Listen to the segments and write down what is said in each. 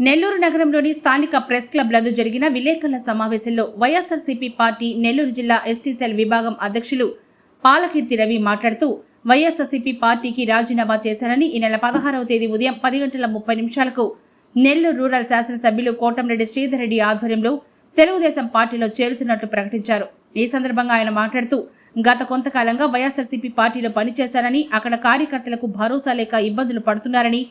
నెల్లూరు నగరంలోని స్థానిక press club నందు జరిగిన విలేకరుల సమావేశంలో వైఎస్ఆర్సీపీ పార్టీ నెల్లూరు జిల్లా ఎస్టీ సెల్ విభాగం అధ్యక్షులు పాలకీర్తి రవి మాట్లాడుతూ వైఎస్ఆర్సీపీ పార్టీకి రాజీనామా చేశారని ఈ నెల 16వ తేదీ ఉదయం 10:30 నెల్లూరు రూరల్ శాసనసభ్యులు కోటంరెడ్డి శ్రీధర్ రెడ్డి ఆధ్వర్యంలో తెలుగుదేశం పార్టీలో చేరుతున్నట్లు ప్రకటించారు. ఈ సందర్భంగా ఆయన మాట్లాడుతూ గత కొంతకాలంగా వైఎస్ఆర్సీపీ పార్టీలో పనిచేశారని అక్కడ కార్యకర్తలకు భరోసా లేక ఇబ్బందులు పడుతున్నారని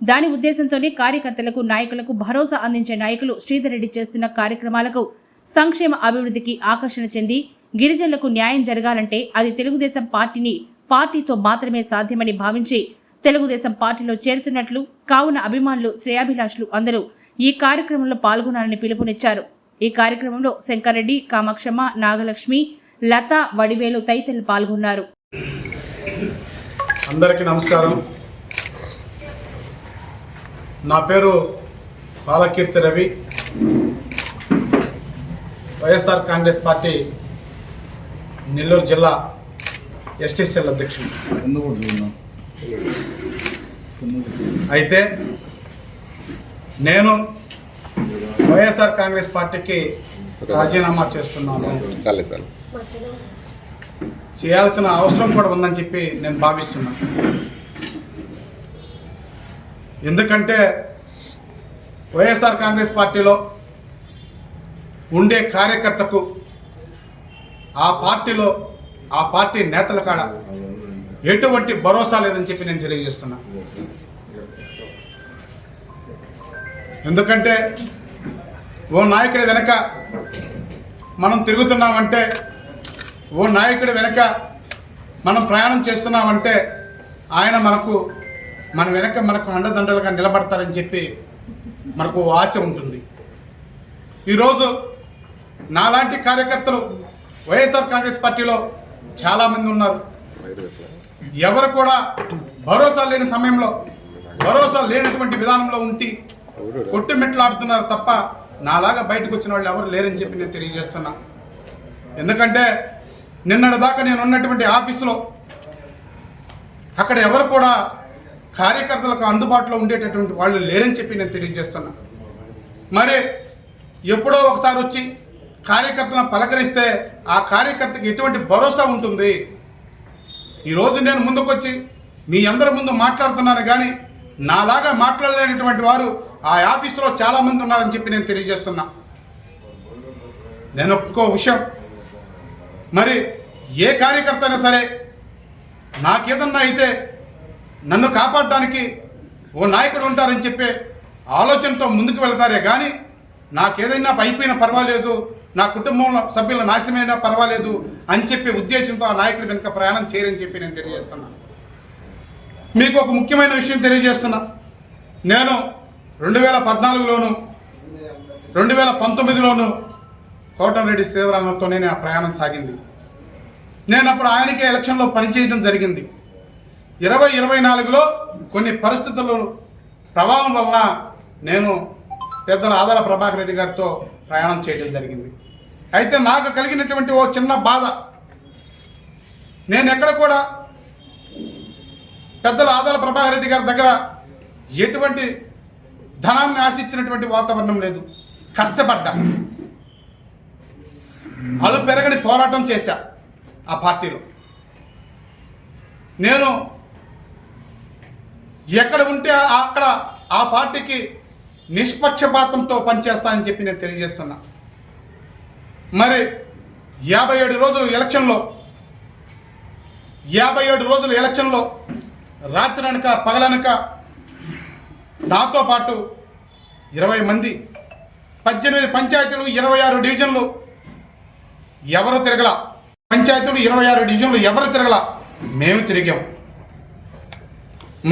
దాని ఉద్దేశంతోనే కార్యకర్తలకు నాయకులకు భరోసా అందించే నాయకులు శ్రీధర్ రెడ్డి చేస్తున్న కార్యక్రమాలకు సంక్షేమ అభివృద్ధికి ఆకర్షణ చెంది గిరిజనులకు న్యాయం జరగాలంటే అది తెలుగుదేశం పార్టీతో మాత్రమే సాధ్యమని భావించి తెలుగుదేశం పార్టీలో చేరుతున్నట్లు కావున అభిమానులు శ్రేయాభిలాషులు అందరూ ఈ కార్యక్రమంలో పాల్గొనాలని పిలుపునిచ్చారు. ఈ కార్యక్రమంలో శంకర్రెడ్డి, కామాక్షమ్మ, నాగలక్ష్మి, లత, వడివేలు తదితరులు పాల్గొన్నారు. అందరికీ నమస్కారం. నా పేరు పాలకీర్తి రవి, వైఎస్ఆర్ కాంగ్రెస్ పార్టీ నెల్లూరు జిల్లా ఎస్టీ సెల్ అధ్యక్షుడు. అయితే నేను వైఎస్ఆర్ కాంగ్రెస్ పార్టీకి రాజీనామా చేస్తున్నాను. చేయాల్సిన అవసరం కూడా ఉందని చెప్పి నేను భావిస్తున్నాను. ఎందుకంటే వైఎస్ఆర్ కాంగ్రెస్ పార్టీలో ఉండే కార్యకర్తకు ఆ పార్టీ నేతల కాడ ఎటువంటి భరోసా లేదని చెప్పి నేను తెలియజేస్తున్నా. ఎందుకంటే ఓ నాయకుడి వెనక మనం తిరుగుతున్నామంటే, ఓ నాయకుడి వెనక మనం ప్రయాణం చేస్తున్నామంటే ఆయన మన వెనక మనకు అండదండలుగా నిలబడతారని చెప్పి మనకు ఆశ ఉంటుంది. ఈరోజు నాలాంటి కార్యకర్తలు వైఎస్ఆర్ కాంగ్రెస్ పార్టీలో చాలామంది ఉన్నారు. ఎవరు కూడా భరోసా లేని సమయంలో, భరోసా లేనటువంటి విధానంలో ఉండి కొట్టుమెట్లాడుతున్నారు తప్ప నాలాగా బయటకు వచ్చిన వాళ్ళు ఎవరు లేరని చెప్పి నేను తెలియజేస్తున్నా. ఎందుకంటే నిన్నటి దాకా నేను ఉన్నటువంటి ఆఫీసులో అక్కడ ఎవరు కూడా కార్యకర్తలకు అందుబాటులో ఉండేటటువంటి వాళ్ళు లేరని చెప్పి నేను తెలియజేస్తున్నా. మరి ఎప్పుడో ఒకసారి వచ్చి కార్యకర్తలను పలకరిస్తే ఆ కార్యకర్తకి ఎటువంటి భరోసా ఉంటుంది? ఈరోజు నేను ముందుకొచ్చి మీ అందరి ముందు మాట్లాడుతున్నాను, కానీ నాలాగా మాట్లాడలేనటువంటి వారు ఆ ఆఫీసులో చాలామంది ఉన్నారని చెప్పి నేను తెలియజేస్తున్నా. నేను ఒక్కో విషయం, మరి ఏ కార్యకర్త అయినా సరే నాకేదన్నా అయితే నన్ను కాపాడడానికి ఓ నాయకుడు ఉంటారని చెప్పే ఆలోచనతో ముందుకు వెళ్తారే కానీ నాకేదైనా అయిపోయినా పర్వాలేదు, నా కుటుంబంలో సభ్యుల నాశనమైనా పర్వాలేదు అని చెప్పే ఉద్దేశంతో ఆ నాయకుడి వెనుక ప్రయాణం చేయరని చెప్పి నేను తెలియజేస్తున్నా. మీకు ఒక ముఖ్యమైన విషయం తెలియజేస్తున్నా. నేను 2014లోను 2019లోను కోటంరెడ్డి శ్రీధరామతోనే ఆ ప్రయాణం సాగింది. నేను అప్పుడు ఆయనకే ఎలక్షన్లో పనిచేయడం జరిగింది. 2024లో కొన్ని పరిస్థితుల ప్రభావం వలన నేను పెద్దల ఆదాల ప్రభాకర్ రెడ్డి గారితో ప్రయాణం చేయడం జరిగింది. అయితే నాకు కలిగినటువంటి ఓ చిన్న బాధ, నేను ఎక్కడ కూడా పెద్దల ఆదాల ప్రభాకర్ రెడ్డి గారి దగ్గర ఎటువంటి ధనాన్ని ఆశించినటువంటి వాతావరణం లేదు. కష్టపడ్డా, అలు పెరగని పోరాటం చేశా. ఆ పార్టీలో నేను ఎక్కడ ఉంటే అక్కడ ఆ పార్టీకి నిష్పక్షపాతంతో పనిచేస్తానని చెప్పి నేను తెలియజేస్తున్నా. మరి 57 రోజుల ఎలక్షన్లో రాత్రి అనక పగలనక నాతో పాటు 20 మంది, 18 పంచాయతీలు, 26 డివిజన్లు ఎవరు తిరగల. పంచాయతీలు 26 డివిజన్లు ఎవరు తిరగల, మేము తిరిగాం.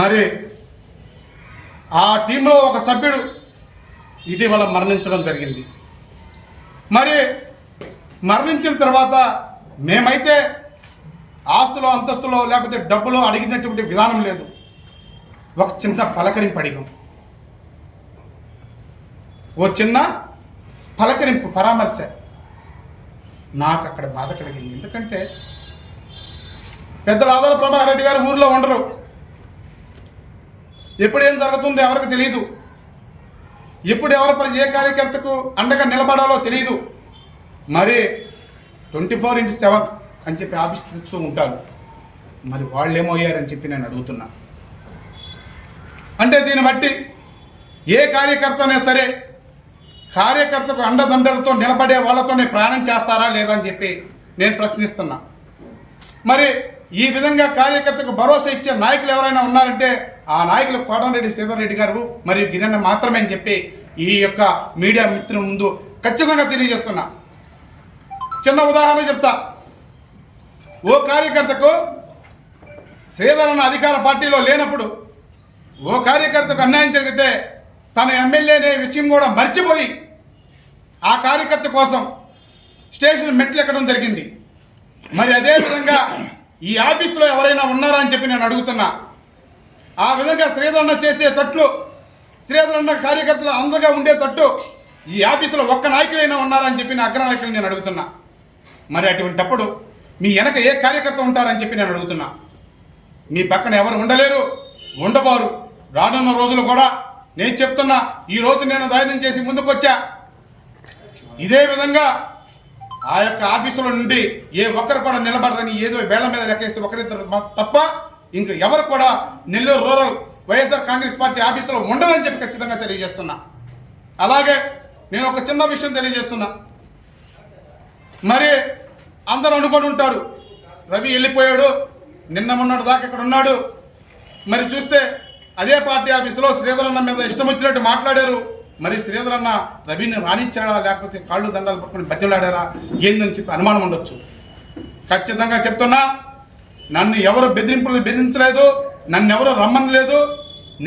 మరి ఆ టీంలో ఒక సభ్యుడు ఇటీవల మరణించడం జరిగింది. మరి మరణించిన తర్వాత మేమైతే ఆస్తులో, అంతస్తులో, లేకపోతే డబ్బులో అడిగినటువంటి విధానం లేదు. ఒక చిన్న పలకరింపు అడిగాం, ఓ చిన్న పలకరింపు, పరామర్శ. నాకు అక్కడ బాధ కలిగింది. ఎందుకంటే పెద్దల ఆదాల ప్రభాకర్ రెడ్డి గారు ఊరిలో ఉండరు. ఎప్పుడు ఏం జరుగుతుందో ఎవరికి తెలియదు. ఇప్పుడు ఎవరి ఏ కార్యకర్తకు అండగా నిలబడాలో తెలియదు. మరి 24/7 అని చెప్పి ఆఫీస్ తిరుగుతూ ఉంటారు. మరి వాళ్ళు ఏమయ్యారని చెప్పి నేను అడుగుతున్నా. అంటే దీన్ని బట్టి ఏ కార్యకర్త అయినా సరే కార్యకర్తకు అండదండలతో నిలబడే వాళ్ళతోనే ప్రయాణం చేస్తారా లేదా అని చెప్పి నేను ప్రశ్నిస్తున్నా. మరి ఈ విధంగా కార్యకర్తకు భరోసా ఇచ్చే నాయకులు ఎవరైనా ఉన్నారంటే ఆ నాయకులు కోటంరెడ్డి శ్రీధర్ రెడ్డి గారు మరియు గిరన్న మాత్రమే అని చెప్పి ఈ యొక్క మీడియా మిత్రుల ముందు ఖచ్చితంగా తెలియజేస్తున్నా. చిన్న ఉదాహరణ చెప్తా. ఓ కార్యకర్తకు శ్రీధర్ అన్న అధికార పార్టీలో లేనప్పుడు ఓ కార్యకర్తకు అన్యాయం జరిగితే తన ఎమ్మెల్యే అనే విషయం కూడా మర్చిపోయి ఆ కార్యకర్త కోసం స్టేషన్ మెట్లు ఎక్కడం జరిగింది. మరి అదేవిధంగా ఈ ఆఫీసులో ఎవరైనా ఉన్నారా అని చెప్పి నేను అడుగుతున్నా. ఆ విధంగా శ్రీధరన్న చేసే తట్లు, శ్రీధరన్న కార్యకర్తలు అందరిగా ఉండే తట్టు ఈ ఆఫీసులో ఒక్క నాయకులైనా ఉన్నారా అని చెప్పి నా అగ్ర నాయకులు నేను అడుగుతున్నా. మరి అటువంటిప్పుడు మీ వెనక ఏ కార్యకర్త ఉంటారని చెప్పి నేను అడుగుతున్నా. మీ పక్కన ఎవరు ఉండలేరు, ఉండబారు. రానున్న రోజులు కూడా నేను చెప్తున్నా. ఈ రోజు నేను ధైర్యం చేసి ముందుకు వచ్చా. ఇదే విధంగా ఆ యొక్క ఆఫీసుల నుండి ఏ ఒక్కరు కూడా నిలబడరని ఏదో వేళ్ల మీద లెక్కేస్తే ఒకరిద్దరు తప్ప ఇంక ఎవరు కూడా నెల్లూరు రూరల్ వైఎస్ఆర్ కాంగ్రెస్ పార్టీ ఆఫీసులో ఉండరని చెప్పి ఖచ్చితంగా తెలియజేస్తున్నా. అలాగే నేను ఒక చిన్న విషయం తెలియజేస్తున్నా. మరి అందరూ అనుకొని ఉంటారు రవి వెళ్ళిపోయాడు, నిన్న మొన్నటి దాకా ఇక్కడ ఉన్నాడు. మరి చూస్తే అదే పార్టీ ఆఫీసులో శ్రీధరన్న మీద ఇష్టం వచ్చినట్టు మాట్లాడారు. మరి శ్రీధరన్న రవిని రాణించాడా లేకపోతే కాళ్ళు దండాలు పట్టుకుని బతిలాడారా ఏందని చెప్పి అనుమానం ఉండొచ్చు. ఖచ్చితంగా చెప్తున్నా, నన్ను ఎవరు బెదిరించలేదు, నన్ను ఎవరు రమ్మనలేదు.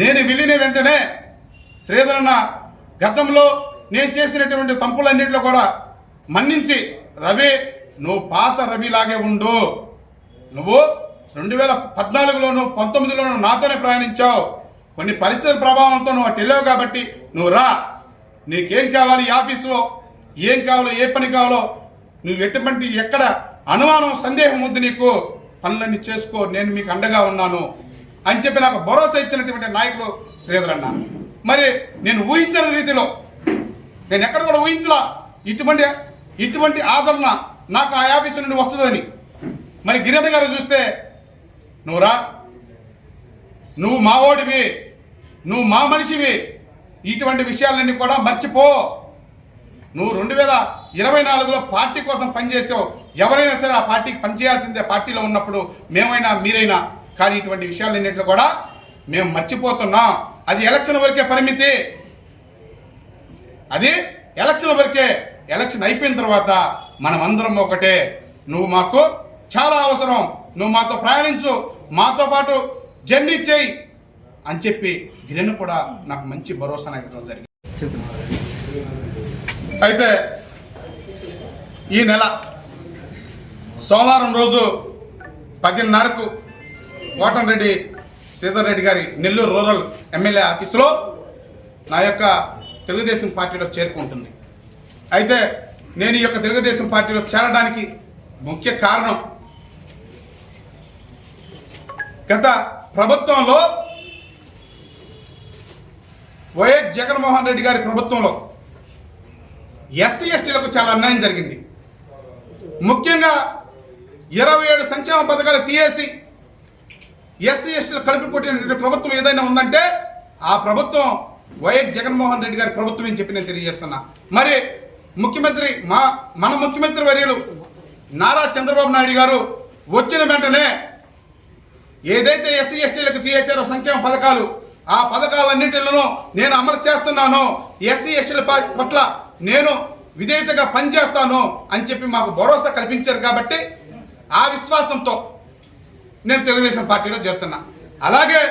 నేను వెళ్ళిన వెంటనే శ్రీధరన్న గతంలో నేను చేసినటువంటి తప్పులన్నింటిలో కూడా మన్నించి రవి నువ్వు పాత రవిలాగే ఉండు, నువ్వు 2014లోను 19లోను నాతోనే ప్రయాణించావు, కొన్ని పరిస్థితుల ప్రభావంతో నువ్వు అటు వెళ్ళావు కాబట్టి నువ్వు రా, నీకేం కావాలి ఈ ఆఫీసులో ఏం కావాలో ఏ పని కావాలో నువ్వు ఎటువంటి ఎక్కడ అనుమానం సందేహం వద్దు, నీకు పనులన్నీ చేసుకో, నేను మీకు అండగా ఉన్నాను అని చెప్పి నాకు భరోసా ఇచ్చినటువంటి నాయకులు శ్రీధరన్న. మరి నేను ఊహించిన రీతిలో నేను ఎక్కడ కూడా ఊహించలా ఇటువంటి ఆదరణ నాకు ఆ ఆఫీసు నుండి వస్తుందని. మరి గిరిధర్ గారు చూస్తే నువ్వు రా, నువ్వు మావోడివి, నువ్వు మా మనిషివి, ఇటువంటి విషయాలన్నీ కూడా మర్చిపో, నువ్వు 2024లో పార్టీ కోసం పనిచేసావు, ఎవరైనా సరే ఆ పార్టీకి పనిచేయాల్సిందే పార్టీలో ఉన్నప్పుడు, మేమైనా మీరైనా. కానీ ఇటువంటి విషయాలన్నింటిలో కూడా మేము మర్చిపోతున్నాం. అది ఎలక్షన్ వరకే పరిమితి, అది ఎలక్షన్ వరకే. ఎలక్షన్ అయిపోయిన తర్వాత మనం అందరం ఒకటే. నువ్వు మాకు చాలా అవసరం, నువ్వు మాతో ప్రయాణించు, మాతో పాటు జర్నీ చేయి అని చెప్పి గిరణ్ కూడా నాకు మంచి భరోసా ఇవ్వడం జరిగింది. అయితే ఈ నెల సోమవారం రోజు 10:30కు కోటంరెడ్డి శ్రీధర్ రెడ్డి గారి నెల్లూరు రూరల్ ఎమ్మెల్యే ఆఫీసులో నా యొక్క తెలుగుదేశం పార్టీలో చేరుకుంటుంది. అయితే నేను ఈ యొక్క తెలుగుదేశం పార్టీలో చేరడానికి ముఖ్య కారణం, గత ప్రభుత్వంలో వైఎస్ జగన్మోహన్ రెడ్డి గారి ప్రభుత్వంలో ఎస్సీ ఎస్టీలకు చాలా అన్యాయం జరిగింది. ముఖ్యంగా 27 సంక్షేమ పథకాలు తీసేసి ఎస్సీ ఎస్టీలు కలిపి కొట్టినటువంటి ప్రభుత్వం ఏదైనా ఉందంటే ఆ ప్రభుత్వం వైఎస్ జగన్మోహన్ రెడ్డి గారి ప్రభుత్వం అని చెప్పి నేను తెలియజేస్తున్నా. మరి ముఖ్యమంత్రి మన ముఖ్యమంత్రి వర్యులు నారా చంద్రబాబు నాయుడు గారు వచ్చిన వెంటనే ఏదైతే ఎస్సీ ఎస్టీలకు తీసేశారో సంక్షేమ పథకాలు, ఆ పథకాలన్నింటిలోనూ నేను అమలు చేస్తున్నాను, ఎస్సీ ఎస్టీల పట్ల నేను విధేయతగా పనిచేస్తాను అని చెప్పి మాకు భరోసా కల్పించారు. కాబట్టి ఆ విశ్వాసంతో నేను తెలుగుదేశం పార్టీలో చేరుతున్నా. అలాగే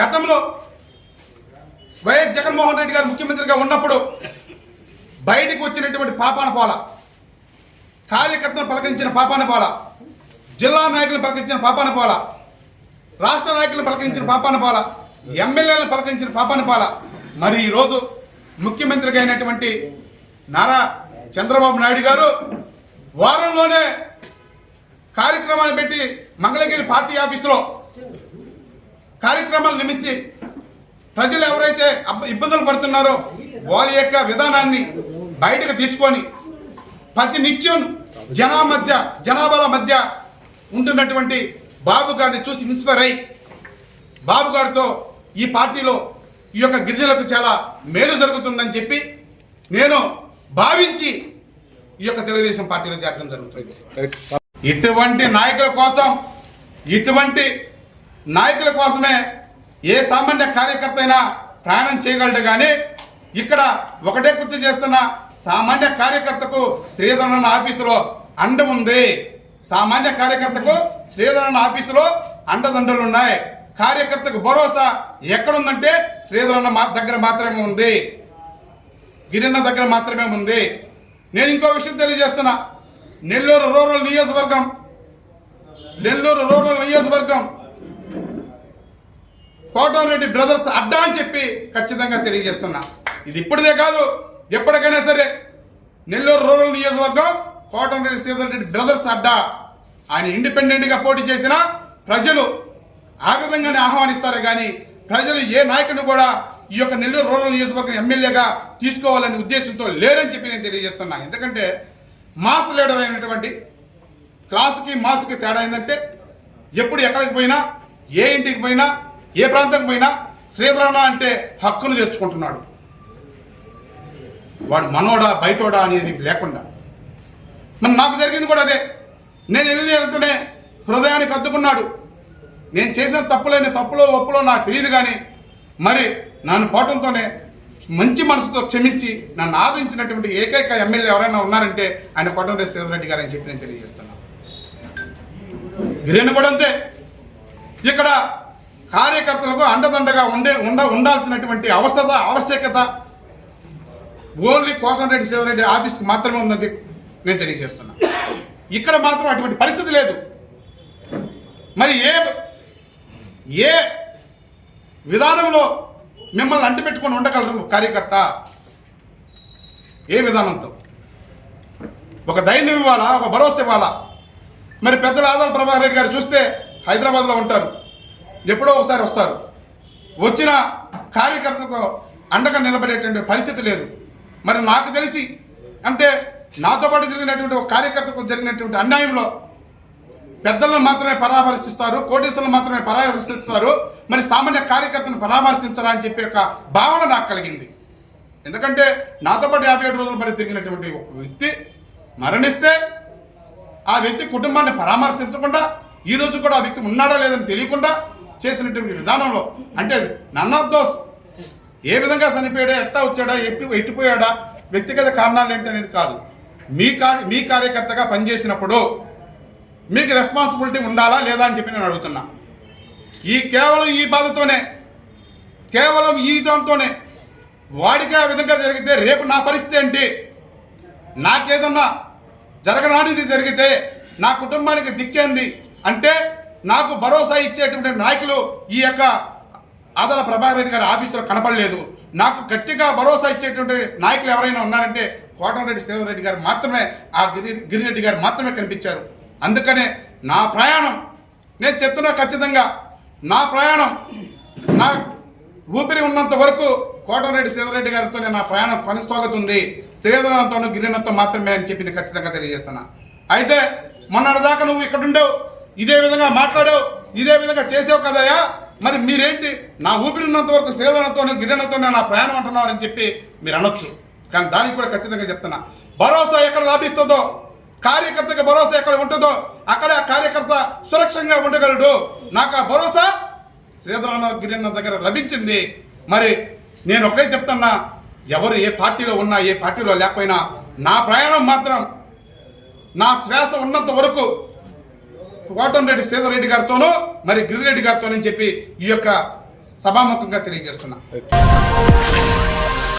గతంలో వైఎస్ జగన్మోహన్ రెడ్డి గారు ముఖ్యమంత్రిగా ఉన్నప్పుడు బయటికి వచ్చినటువంటి పాపాన పోల, కార్యకర్తలను పలకరించిన పాపాన పోల, జిల్లా నాయకులను పలకరించిన పాపాన పోల, రాష్ట్ర నాయకులను పలకరించిన పాపాన పోల, ఎమ్మెల్యేలను పలకరించిన పాపాన పోల. మరి ఈరోజు ముఖ్యమంత్రిగా అయినటువంటి నారా చంద్రబాబు నాయుడు గారు వారంలోనే కార్యక్రమాన్ని పెట్టి మంగళగిరి పార్టీ ఆఫీసులో కార్యక్రమాలు నిమిత్తి ప్రజలు ఎవరైతే ఇబ్బందులు పడుతున్నారో వాళ్ళ యొక్క విధానాన్ని బయటకు తీసుకొని ప్రతి నిత్యం జనాభాల మధ్య ఉంటున్నటువంటి బాబు గారిని చూసి ఇన్స్పైర్ అయ్యి బాబు గారితో ఈ పార్టీలో ఈ యొక్క గిరిజనులకు చాలా మేలు జరుగుతుందని చెప్పి నేను భావించి ఈ యొక్క తెలుగుదేశం పార్టీలో చేరడం జరుగుతుంది. ఇటువంటి నాయకుల కోసమే ఏ సామాన్య కార్యకర్త అయినా ప్రయాణం చేయగలడు. కానీ ఇక్కడ ఒకటే గుర్తు చేస్తున్న సామాన్య కార్యకర్తకు శ్రీధరన్న ఆఫీసులో అండ ఉంది. సామాన్య కార్యకర్తకు శ్రీధరన్న ఆఫీసులో అండదండలు ఉన్నాయి. కార్యకర్తకు భరోసా ఎక్కడుందంటే శ్రీధరన్న దగ్గర మాత్రమే ఉంది, గిరిన్న దగ్గర మాత్రమే ఉంది. నేను ఇంకో విషయం తెలియజేస్తున్నా. నెల్లూరు రూరల్ నియోజకవర్గం కోటమిరెడ్డి బ్రదర్స్ అడ్డా అని చెప్పి ఖచ్చితంగా తెలియజేస్తున్నా. ఇది ఇప్పుడుదే కాదు, ఎప్పటికైనా సరే నెల్లూరు రూరల్ నియోజకవర్గం కోటమిరెడ్డి శ్రీధర్ రెడ్డి బ్రదర్స్ అడ్డా. ఆయన ఇండిపెండెంట్గా పోటీ చేసినా ప్రజలు ఆ విధంగానే ఆహ్వానిస్తారు. కానీ ప్రజలు ఏ నాయకుడిని కూడా ఈ యొక్క నెల్లూరు రూరల్ నియోజకవర్గం ఎమ్మెల్యేగా తీసుకోవాలనే ఉద్దేశంతో లేరని చెప్పి నేను తెలియజేస్తున్నా. ఎందుకంటే మాస్ లీడర్ అయినటువంటి క్లాసుకి మాస్కి తేడా ఏంటంటే ఎప్పుడు ఎక్కడికి పోయినా, ఏ ఇంటికి పోయినా, ఏ ప్రాంతానికి పోయినా శ్రీధరన్న అంటే హక్కును తెచ్చుకుంటున్నాడు. వాడు మనోడా బయటోడా అనేది లేకుండా. మరి నాకు జరిగింది కూడా అదే. నేను వెళ్ళి వెళ్తూనే హృదయానికి అద్దుకున్నాడు. నేను చేసిన తప్పులో ఒప్పులో నాకు తెలియదు. కానీ మరి నన్ను పోవటంతోనే మంచి మనసుతో క్షమించి నన్ను ఆదరించినటువంటి ఏకైక ఎమ్మెల్యే ఎవరైనా ఉన్నారంటే ఆయన కోటమిరెడ్డి శ్రీధర్ రెడ్డి గారు అని చెప్పి నేను తెలియజేస్తున్నాను. గిరిజన కూడా అంతే. ఇక్కడ కార్యకర్తలకు అండదండగా ఉండాల్సినటువంటి ఆవశ్యకత ఓన్లీ కోటమిరెడ్డి శ్రీధర్ రెడ్డి ఆఫీస్కి మాత్రమే ఉందని నేను తెలియజేస్తున్నా. ఇక్కడ మాత్రం అటువంటి పరిస్థితి లేదు. మరి ఏ విధానంలో మిమ్మల్ని అంటిపెట్టుకొని ఉండగలరు కార్యకర్త? ఏ విధానంతో? ఒక ధైర్యం ఇవ్వాలా, ఒక భరోసా ఇవ్వాలా. మరి పెద్దల ఆదాల ప్రభాకర్ రెడ్డి గారు చూస్తే హైదరాబాద్లో ఉంటారు, ఎప్పుడో ఒకసారి వస్తారు. వచ్చిన కార్యకర్తకు అండగా నిలబడేటువంటి పరిస్థితి లేదు. మరి నాకు తెలిసి అంటే నాతో పాటు జరిగినటువంటి ఒక కార్యకర్తకు జరిగినటువంటి అన్యాయంలో పెద్దలను మాత్రమే పరామర్శిస్తారు, కోటీశ్వరులను మాత్రమే పరామర్శిస్తారు. మరి సామాన్య కార్యకర్తను పరామర్శించరా అని చెప్పే ఒక భావన నాకు కలిగింది. ఎందుకంటే నాతో పాటు 57 రోజుల పడి తిరిగినటువంటి ఒక వ్యక్తి మరణిస్తే ఆ వ్యక్తి కుటుంబాన్ని పరామర్శించకుండా ఈ రోజు కూడా ఆ వ్యక్తి ఉన్నాడా లేదని తెలియకుండా చేసినటువంటి విధానంలో అంటే నన్ ఆఫ్ దోస్ ఏ విధంగా చనిపోయాడా, ఎట్టా వచ్చాడా, ఎట్టిపోయాడా, వ్యక్తిగత కారణాలు ఏంటి అనేది కాదు. మీ కార్యకర్తగా పనిచేసినప్పుడు మీకు రెస్పాన్సిబిలిటీ ఉండాలా లేదా అని చెప్పి నేను అడుగుతున్నా. కేవలం ఈ బాధతోనే, కేవలం ఈ దాంతోనే వాడికి ఆ విధంగా జరిగితే రేపు నా పరిస్థితి ఏంటి? నాకేదన్నా జరగనాడిది జరిగితే నా కుటుంబానికి దిక్కేంది అంటే నాకు భరోసా ఇచ్చేటువంటి నాయకులు ఈ యొక్క ఆదాల ప్రభాకర్ రెడ్డి గారి ఆఫీసులో కనపడలేదు. నాకు గట్టిగా భరోసా ఇచ్చేటువంటి నాయకులు ఎవరైనా ఉన్నారంటే కోటమిరెడ్డి శ్రీధర్ రెడ్డి గారు మాత్రమే, ఆ గిరిరెడ్డి గారు మాత్రమే కనిపించారు. అందుకనే నా ప్రయాణం నేను చెప్తున్నా, ఖచ్చితంగా నా ప్రయాణం నా ఊపిరి ఉన్నంత వరకు కోటమిరెడ్డి శ్రీధర్ రెడ్డి గారితోనే నా ప్రయాణం కొనసాగుతుంది. శ్రీధరన్నతోనూ గిరిజనతో మాత్రమే అని చెప్పి నేను ఖచ్చితంగా తెలియజేస్తున్నా. అయితే మొన్నటిదాకా నువ్వు ఇక్కడ ఉండవు, ఇదే విధంగా మాట్లాడావు, ఇదే విధంగా చేసావు కదయ్యా, మరి మీరేంటి నా ఊపిరి ఉన్నంత వరకు శ్రీధరన్నతోనూ గిరిజనతోనే నా ప్రయాణం అంటున్నారని చెప్పి మీరు అనొచ్చు. కానీ దానికి కూడా ఖచ్చితంగా చెప్తున్నా, భరోసా ఎక్కడ లాభిస్తుందో, కార్యకర్తకు భరోసా ఎక్కడ ఉంటుందో అక్కడ కార్యకర్త సురక్షంగా ఉండగలడు. నాకు ఆ భరోసా శ్రీధరన్న గిరిజన దగ్గర లభించింది. మరి నేను ఒకటే చెప్తున్నా, ఎవరు ఏ పార్టీలో ఉన్నా ఏ పార్టీలో లేకపోయినా నా ప్రయాణం మాత్రం నా శ్వాస ఉన్నంత వరకు కోటమిరెడ్డి శ్రీధర్ రెడ్డి గారితోనూ మరి గిరిరెడ్డి గారితోనని చెప్పి ఈ యొక్క సభాముఖంగా తెలియజేస్తున్నా.